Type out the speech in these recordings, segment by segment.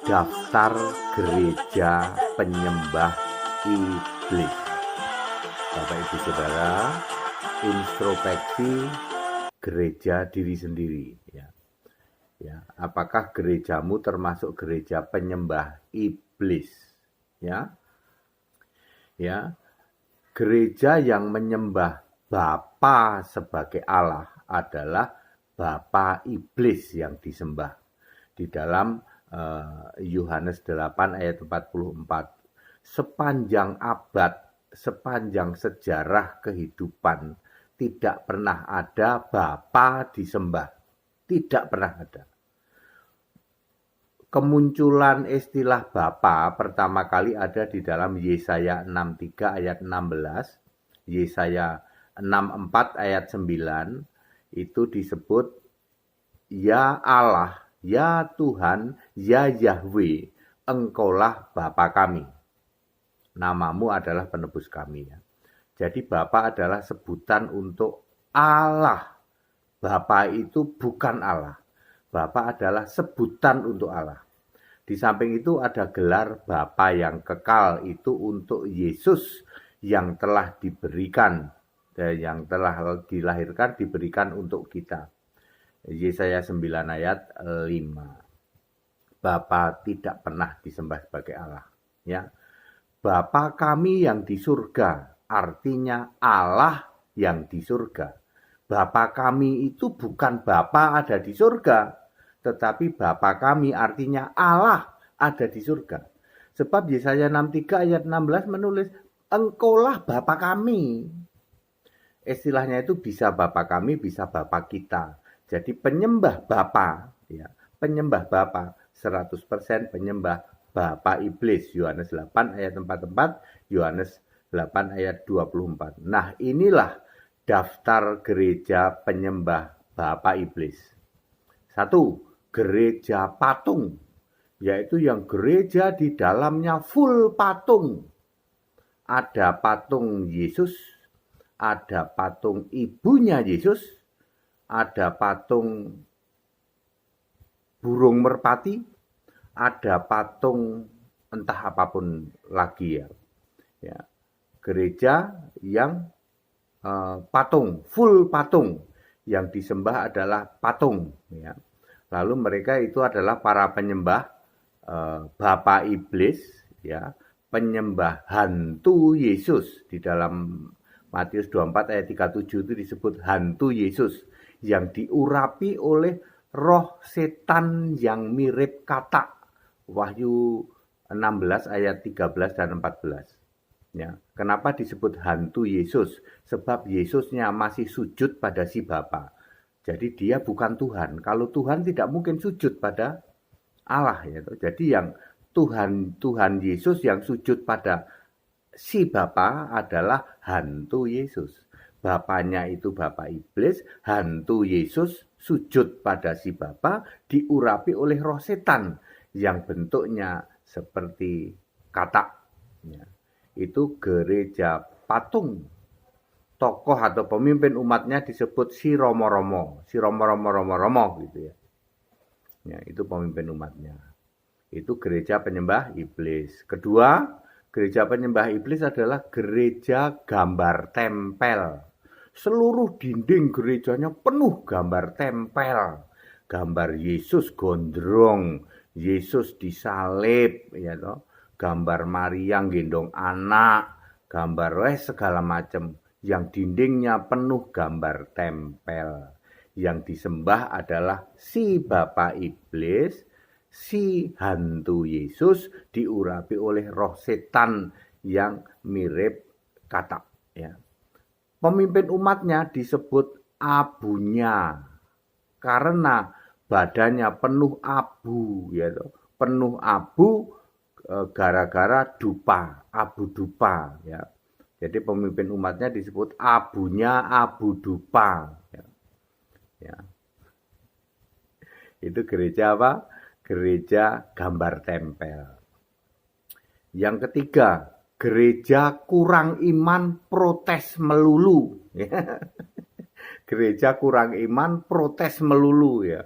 Daftar gereja penyembah iblis. Bapak Ibu Saudara, introspeksi gereja diri sendiri, ya. Apakah gerejamu termasuk gereja penyembah iblis? Ya. Gereja yang menyembah Bapa sebagai Allah adalah Bapa iblis yang disembah. Di dalam Yohanes 8 ayat 44. Sepanjang abad, sepanjang sejarah kehidupan, tidak pernah ada Bapa disembah. Tidak pernah ada. Kemunculan istilah Bapa pertama kali ada di dalam Yesaya 63 ayat 16, Yesaya 64 ayat 9, itu disebut Ya Allah, ya Tuhan, ya Yahweh, Engkaulah Bapa kami. Namamu adalah penebus kami. Ya. Jadi Bapa adalah sebutan untuk Allah. Bapa itu bukan Allah. Bapa adalah sebutan untuk Allah. Di samping itu ada gelar Bapa yang kekal, itu untuk Yesus yang telah diberikan, yang telah dilahirkan, diberikan untuk kita. Yesaya 9 ayat 5. Bapa tidak pernah disembah sebagai Allah. Ya. Bapa kami yang di surga, artinya Allah yang di surga. Bapa kami itu bukan Bapa ada di surga, tetapi Bapa kami artinya Allah ada di surga. Sebab Yesaya 63 ayat 16 menulis, Engkaulah Bapa kami. Istilahnya itu bisa Bapa kami, bisa Bapa kita. Jadi penyembah Bapa, ya, penyembah Bapa 100% penyembah Bapa iblis. Yohanes 8 ayat 44, Yohanes 8 ayat 24. Nah, inilah daftar gereja penyembah Bapa iblis. 1. Gereja patung, yaitu yang gereja di dalamnya full patung. Ada patung Yesus, ada patung ibunya Yesus, ada patung burung merpati, ada patung entah apapun lagi ya. Gereja yang patung, full patung, yang disembah adalah patung. Ya. Lalu mereka itu adalah para penyembah Bapa iblis, ya, penyembah hantu Yesus. Di dalam Matius 24 ayat 37 itu disebut hantu Yesus yang diurapi oleh roh setan yang mirip katak. Wahyu 16 ayat 13 dan 14. Ya, kenapa disebut hantu Yesus? Sebab Yesusnya masih sujud pada si Bapa. Jadi dia bukan Tuhan. Kalau Tuhan tidak mungkin sujud pada Allah. Ya. Jadi yang Tuhan Yesus yang sujud pada si Bapa adalah hantu Yesus. Bapaknya itu Bapa iblis, hantu Yesus sujud pada si Bapa, diurapi oleh roh setan yang bentuknya seperti katak. Ya. Itu gereja patung. Tokoh atau pemimpin umatnya disebut si Romo-Romo. Si Romo-Romo gitu ya. Ya, itu pemimpin umatnya. Itu gereja penyembah iblis. Kedua, gereja penyembah iblis adalah gereja gambar tempel. Seluruh dinding gerejanya penuh gambar tempel. Gambar Yesus gondrong, Yesus disalib, ya toh. Gambar Maria gendong anak, gambar segala macam. Yang dindingnya penuh gambar tempel. Yang disembah adalah si Bapa iblis, si hantu Yesus diurapi oleh roh setan yang mirip katak. Ya. Pemimpin umatnya disebut abunya karena badannya penuh abu, ya, penuh abu gara-gara dupa, abu dupa. Ya. Jadi pemimpin umatnya disebut abunya abu dupa. Ya. Ya. Itu gereja apa? Gereja gambar tempel. Yang ketiga, gereja kurang iman protes melulu. Gereja kurang iman protes melulu ya.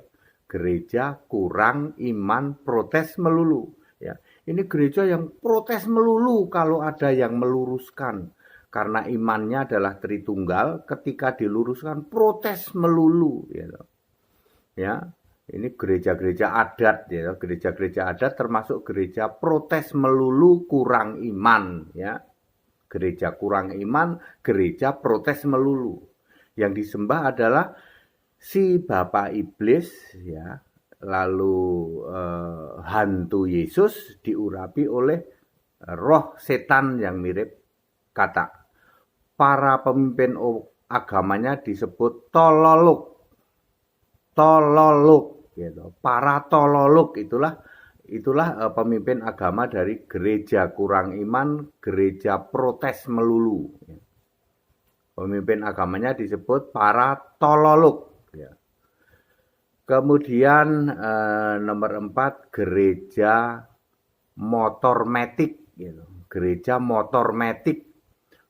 gereja kurang iman, protes melulu. Ya, ini gereja yang protes melulu kalau ada yang meluruskan. Karena imannya adalah Tritunggal, ketika diluruskan protes melulu. Ya, ini gereja-gereja adat, ya, gereja-gereja adat termasuk gereja protes melulu kurang iman. Ya, gereja kurang iman, gereja protes melulu. Yang disembah adalah si Bapak Iblis, ya, lalu hantu Yesus diurapi oleh roh setan yang mirip kata. Para pemimpin agamanya disebut tololuk, gitu. Para tololuk itulah pemimpin agama dari gereja kurang iman, gereja protes melulu. Pemimpin agamanya disebut para tololuk. Kemudian nomor 4, gereja motormatic. Gereja motormatic.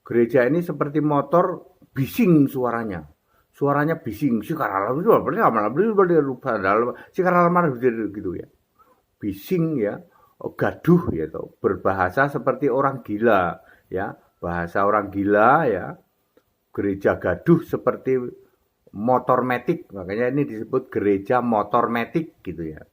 Gereja ini seperti motor, bising suaranya. Suaranya bising, gitu ya. Bising ya, gaduh ya, berbahasa seperti orang gila ya, bahasa orang gila ya. Gereja gaduh seperti motormatic, makanya ini disebut gereja motormatic gitu ya.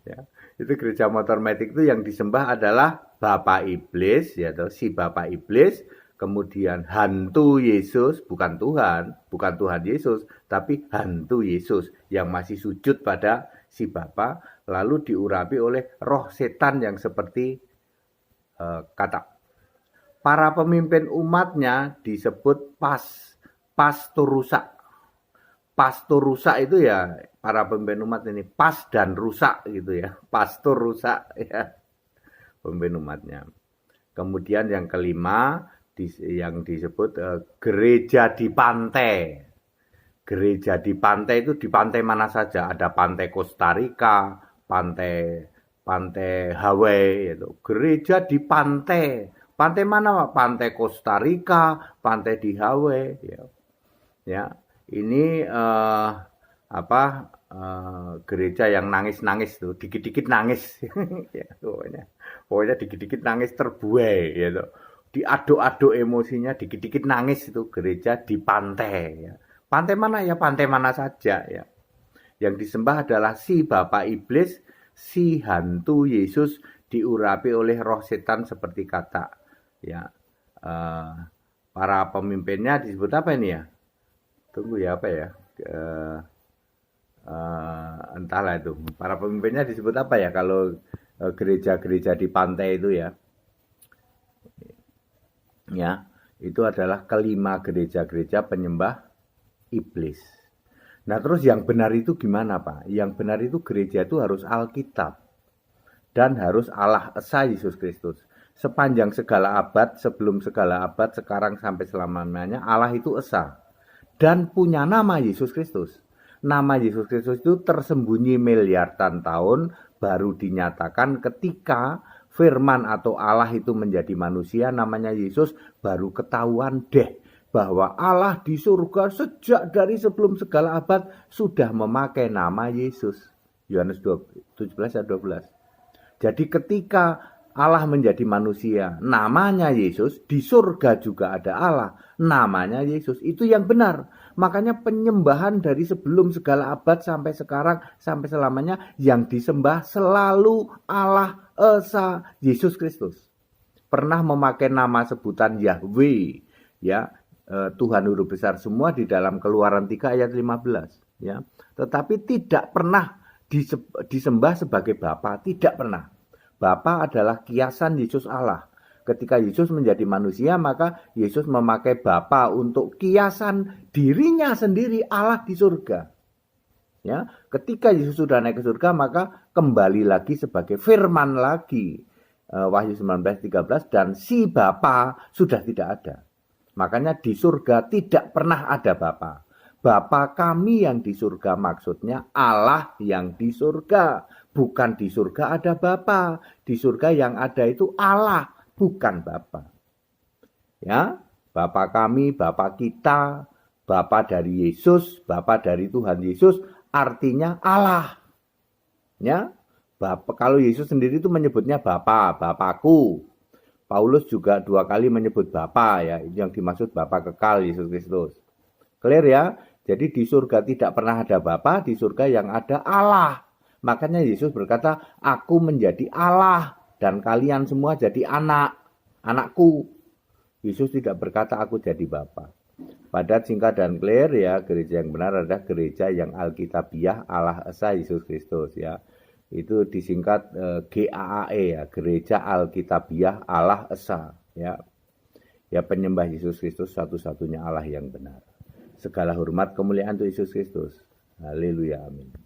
Ya, itu gereja motormatic itu yang disembah adalah Bapak Iblis, ya, si Bapak Iblis, kemudian hantu Yesus, bukan Tuhan Yesus, tapi hantu Yesus yang masih sujud pada si Bapa, lalu diurapi oleh roh setan yang seperti kata. Para pemimpin umatnya disebut pastor rusak. Pastor rusak itu ya para pemimpin umat ini, pas dan rusak gitu ya. Pastor rusak ya pemimpin umatnya. Kemudian yang kelima yang disebut gereja di pantai. Gereja di pantai itu di pantai mana saja, ada pantai Costa Rica, pantai Hawaii itu. Gereja di pantai. Pantai mana, Pak? Pantai Costa Rica, pantai di Hawaii ya. Ya. Ini gereja yang nangis-nangis tuh, dikit-dikit nangis. Ya, pokoknya dikit-dikit nangis terbuai gitu. Diaduk-aduk emosinya, dikit-dikit nangis itu gereja di pantai ya. Pantai mana ya? Pantai mana saja ya. Yang disembah adalah si Bapak Iblis, si hantu Yesus diurapi oleh roh setan seperti kata. Ya. Para pemimpinnya disebut apa ini ya? Tunggu ya, apa ya? Entahlah itu. Para pemimpinnya disebut apa ya kalau gereja-gereja di pantai itu ya? Ya, itu adalah kelima gereja-gereja penyembah iblis. Nah, terus yang benar itu gimana, Pak? Yang benar itu gereja itu harus Alkitab dan harus Allah Esa Yesus Kristus. Sepanjang segala abad, sebelum segala abad, sekarang sampai selamanya, Allah itu Esa dan punya nama Yesus Kristus. Nama Yesus Kristus itu tersembunyi miliaran tahun, baru dinyatakan ketika firman atau Allah itu menjadi manusia, namanya Yesus, baru ketahuan deh bahwa Allah di surga sejak dari sebelum segala abad sudah memakai nama Yesus. Yohanes 17 ayat 12. Jadi ketika Allah menjadi manusia, namanya Yesus, di surga juga ada Allah, namanya Yesus. Itu yang benar. Makanya penyembahan dari sebelum segala abad sampai sekarang, sampai selamanya, yang disembah selalu Allah Esa Yesus Kristus. Pernah memakai nama sebutan Yahweh, ya, Tuhan huruf besar semua di dalam Keluaran 3 ayat 15. Ya. Tetapi tidak pernah disembah sebagai Bapa, tidak pernah. Bapa adalah kiasan Yesus Allah. Ketika Yesus menjadi manusia, maka Yesus memakai Bapa untuk kiasan dirinya sendiri Allah di surga. Ya, ketika Yesus sudah naik ke surga, maka kembali lagi sebagai firman lagi. Wahyu 19:13, dan si Bapa sudah tidak ada. Makanya di surga tidak pernah ada Bapa. Bapa kami yang di surga maksudnya Allah yang di surga. Bukan di surga ada Bapa. Di surga yang ada itu Allah, bukan Bapa. Ya, Bapa kami, Bapa kita, Bapa dari Yesus, Bapa dari Tuhan Yesus, artinya Allah. Ya, kalau Yesus sendiri itu menyebutnya Bapa, Bapakku. Paulus juga 2 kali menyebut Bapa, ya, itu yang dimaksud Bapa kekal Yesus Kristus. Clear ya? Jadi di surga tidak pernah ada Bapa, di surga yang ada Allah. Makanya Yesus berkata, aku menjadi Allah dan kalian semua jadi anakku. Yesus tidak berkata aku jadi Bapa. Padat, singkat, dan clear ya, gereja yang benar adalah gereja yang Alkitabiah Allah Esa Yesus Kristus ya. Itu disingkat GAAE ya, Gereja Alkitabiah Allah Esa ya. Ya, penyembah Yesus Kristus satu-satunya Allah yang benar. Segala hormat kemuliaan untuk Yesus Kristus. Haleluya, amin.